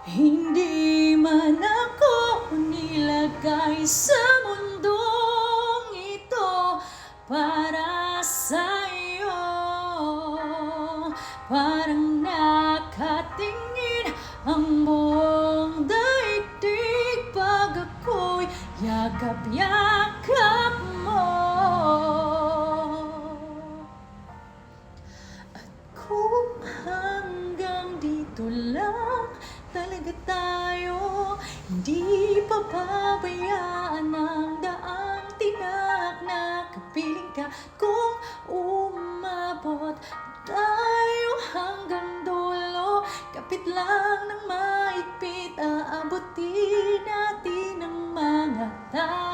Hindi man ako nilagay sa mundong ito para sa'yo. Parang nakatingin ang buong daigdig pag ako'y yakap-yakap mo. At kung hanggang dito lang talaga tayo, hindi papabayaan ang daang tinak na kapiling ka. Kung umabot tayo hanggang dulo, kapit lang ng maigpit, aabutin natin ang mga tayo.